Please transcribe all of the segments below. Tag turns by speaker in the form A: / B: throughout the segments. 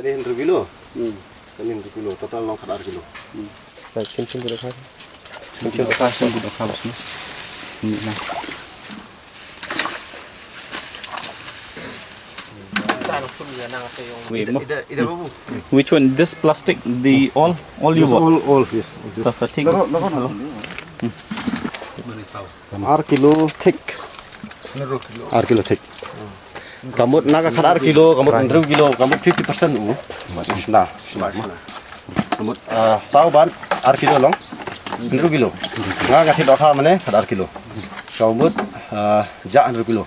A: Kani 1 kilo. Kani 1 kilo. Total long 4 kilo.
B: Cincin kita kan. Cincin kita kan bos ni. Ini lah. Which one? This plastic, the all you bought?
A: All yes.
B: The thick.
A: 4 kilo thick. 4 kilo thick. Kamut naga 4 kilo, kamut 1 kilo, kamut 50% u. Nah. Kamut sauban 4 kilo long. 1 kilo. Naga thi dokha mane 4 kilo. Kamut ja 1 kilo.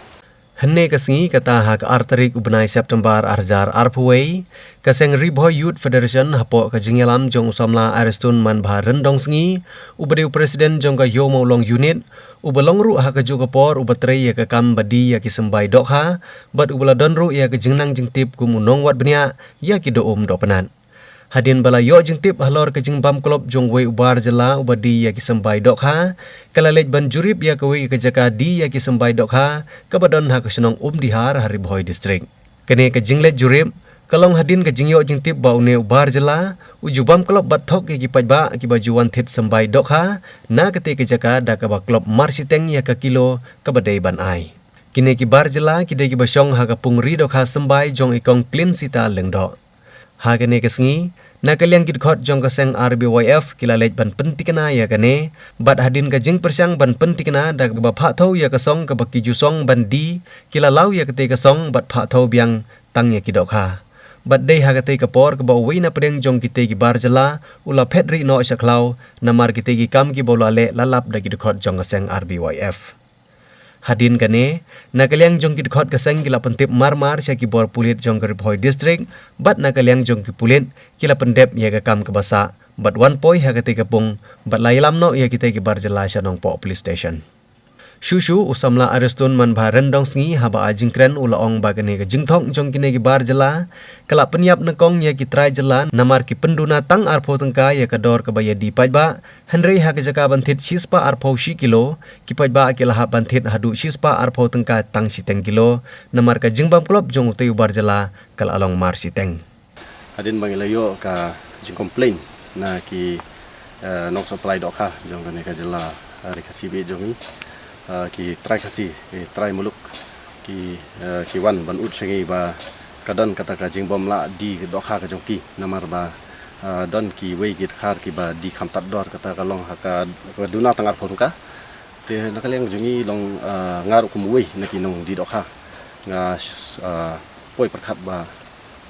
C: Henne kasengi kata hak artarik ubnai September arjar arpuwei kaseng Ribho Youth Federation hapo kajingelam jong usamla arestun man bha rendong sengi ubadeu presiden jong ka yomo long unit ubalong ru hak kaju kapor ubatrei ya kakam badi ya kisembai dokha bat ubala donru ya kajingnang jingtip kumunong wat benia ya ki doom do penan. Hadin bala yo jingtip halor kajingbam klub jong wei ubar jela ubadi ya kisembai dokha kalalej ban jurip ya kawei kajaka di ya kisembai dokha kabadon ha kasenong dihar hari Bohoi district. Kene kajinglet jurip kalong hadin kajingyo jingtip baune ubar jela ujubam klub bathok ya kipajba kibajuan thit sembai dokha na kate kajaka da kaba klub marsiteng ya ka kilo kabadai ban ai. Kine kibar jela kidai kibasong ha kapung ri dokha sembai jong ikong clean sita lengdo. Hagane kesengi nakaliang kidkhot jong kaseng RBYF kilalej ban pentikna ya kane bat hadin kajing persyang ban pentikna da ba phathau ya kasong ka baki jusong ban di kilalau ya kate kasong bat phathau biang tang ya kidokha bat dei hagate kapor ka ba wina pedeng jong kite gi barjala ula phedri no saklau namar kite gi kam ki bolale lalap da kidkhot jong kaseng RBYF. Hadin kane nakaliang jong kidkhot kaseng kila pentip marmar sya ki bor pulit jong ka Bohoi district bat nakaliang jong ki pulit kila pendep ya ka kam kabasa bat one poi ha kate kapung bat lailam no ya kita ki barjala sya nong po police station. Shushu usamla arestun man bha rendong sengi haba ajingkren ulaong bagane ka jingthong jong kine ki barjala kala penyap nekong ya ki trai jela namar ki penduna tang arpho tengka ya ka dor ka baya di pajba henry ha ka jaka banthit shispa arpho shi kilo ki pajba ki laha banthit hadu shispa arpho tengka tang siteng kilo namar ka jingbam klub jong uteu barjala kala along mar siteng.
A: Hadin bangilayo ka jing complain na ki nok supply dokha jong kane ka jela hari kasibi jongi ki try kasi try muluk ki wan ban ut sengi ba kadan kata ka jingbom la di dokha ka jongki namar ba dan ki wei ki khar ki ba di khamtat dor kata ka long haka duna tangar phonka te nakaliang jongi long ngar kum wei naki nong di dokha nga poi perkhat ba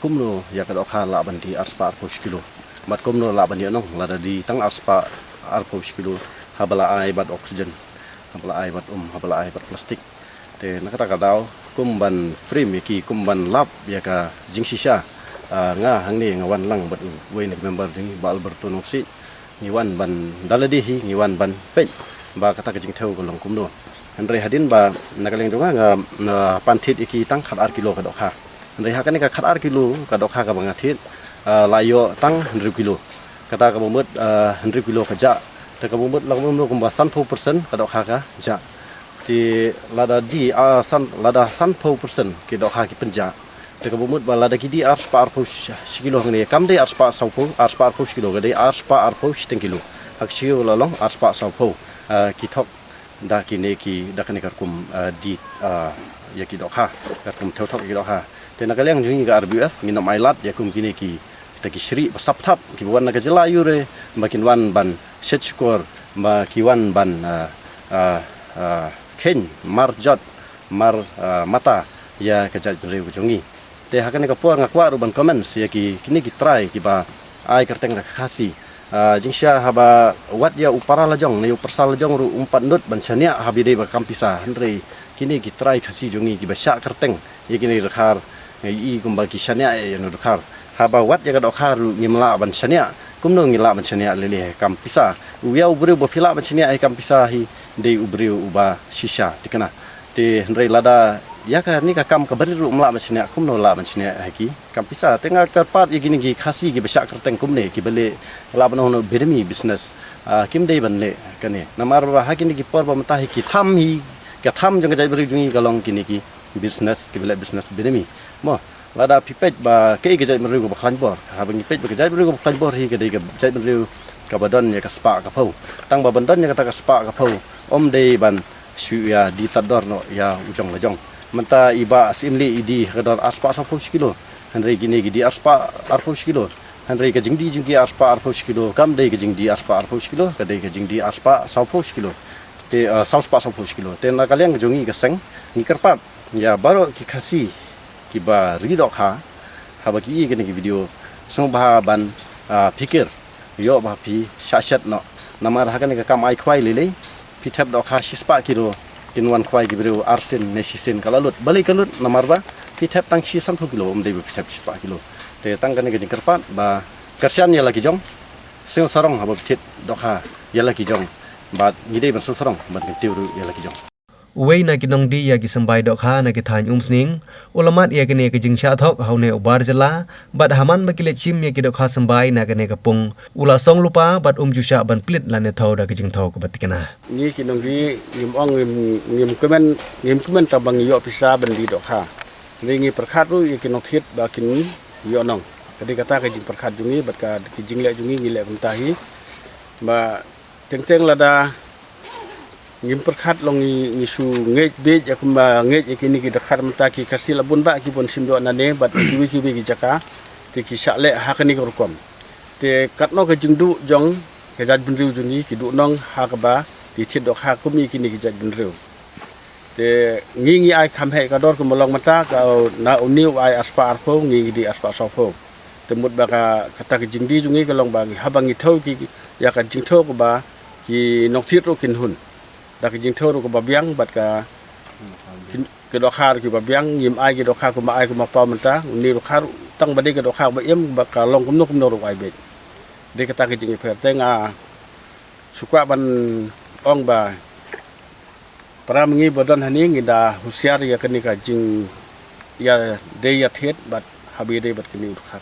A: kumno ya ka dokha la ban di arspa arpos kilo mat kumno la ban di nong la di tang arspa arpos kilo habala ai bat oksigen habala ai bat habala ai bat plastik te nakata kadaw kumban frame ki kumban lap ya ka jingsisha nga hangni ngawan lang bat we nek member jing ba Alberto noksi ngiwan ban daladi hi ngiwan ban pe ba kata ka jing theu ko long kumno andre hadin ba nakaleng jonga nga panthit iki tang khat ar kilo ka dokha andre ha kani ka khat ar kilo ka dokha ka banga thit layo tang 100 kilo kata ka bomut 100 kilo ka ja te ka bomut lang mo kumba 100% ka dokha ka ja ti lada di lada 100% ki dokha ki penja te ka bomut ba lada ki di arspa arpus kilo ngni kam de arspa arpus kilo ga de arspa arpus 10 kilo hak siu lalong arspa saupo ki thok da ki ne ki da kani kar kum di ya ki dokha kar kum thok ki dokha te na kaleng jungi ga RBF ngi nom ailat ya kum kini ki ta ki sri sap thap ki wan na ka jela yure makin wan ban setskor ma ki wan ban ken marjot mar mata ya ka jat reu jungi te hakane ka por ngakwa ruban comments ya ki kini ki try ki ba ai kerteng ra khasi jingsha haba wat ya upara lajong ne upersal lajong ru 4 nut ban chania habide ba kampisa henry kini ki try khasi jungi ki ba sya kerteng ya kini rakhar i kumba ki chania ya no rakhar haba wat ya ka dokhar ngimla ban chania kumno ngila ban chania lele kampisa uya ubru bo phila ban chania ai kampisa hi de ubru uba shisha tikana te henry lada ya ka ni ka kam ka bari ru mla ban chania kumno la ban chania haki kampisa tenga karpat ya gini ki khasi ki ba sya kerteng kumne ki bele la ban hono birmi business kim dei ban le kane namar ba hakini ki por ba mata hi ki tham hi ka tham jong jai bari jungi galong kini ki business ki bele business birmi mo lada pipet ba ke gejai meru ko baklan bor ha bang pipet ba gejai meru ko baklan bor hi ke de gejai meru ka badon ya ka spa ka pau tang ba bandon ya kata ka spa ka pau om de ban shu ya di tador no ya ujong lajong menta iba simli idi kadar aspa 10 kilo hanre gini gidi aspa 10 kilo hanre ka jingdi jinggi aspa 10 kilo kam de ka jingdi aspa 10 kilo ka de ka jingdi aspa 10 kilo te sauspa 10 kilo te na kalian jongi ka seng ni kerpat ya baru ki kasi ki ba ridok ha ba ki gini ki video song ba ban pikir yo ba pi shashat no namar ha kan ka kam ai khwai lele pi thap dok ha 6 kilo kinwan khwai ki bro arsen ne sisen kalalut balik kalut namar ba pi thap tang 6 kilo om de pi thap 6 kilo te tang kan ka jingkerpat ba kersian ya lagi jong sing sarong ha ba tit dok ha ya lagi jong ba ngide ban sarong ba tiuru ya lagi jong
C: Uwei na kinong di ya ki sambai dok ha na ki than sning ulamat ya kene ki jing sha thok haune ubar jala bat haman ba kile chim ya ki dok ha sambai na kene ka pung ula song lupa bat ju sha ban plit la ne tho da ki jing tho ka batikana
D: ni kinong di ngim kemen tabang yo pisa ban di dok ha ngi perkhat ru ya kinong thit ba kin yo nong kadi kata ka jing perkhat jungi bat ka ki jing le jungi ngi le tahi ba teng lada ngim perkhat long ngi su ngej be ya kuma ngej ikini ki dakhat mata ki kasih labun ba ki pon simdo nane bat ki ki jaka ti ki sale ha kani ko kom te katno ka jingdu jong ke jat binriu jungi ki du nong ha ka ba ti thit dok ha kumi kini ki jat binriu te ngi ai kham he ka dor ko molong mata ka na uniu ai aspa arpo ngi di aspa sofo te mut ba ka kata ki jingdi jungi ka long ba habangi thau ki ya ka jing thau ko ba ki nok thit ro kin hun dak jing thau ko babiang bat ka ke do khar ki babiang yim ai ki do khar ko ma ai ko ma pa manta ni do khar tang bade ke do khar ba yem ba ka long kum no ro ai be de ka ta ki jing pher te nga sukwa ban ong ba para mengi badan hani ngi da husiar ya kani ka jing ya de ya thet bat habi de bat kini khar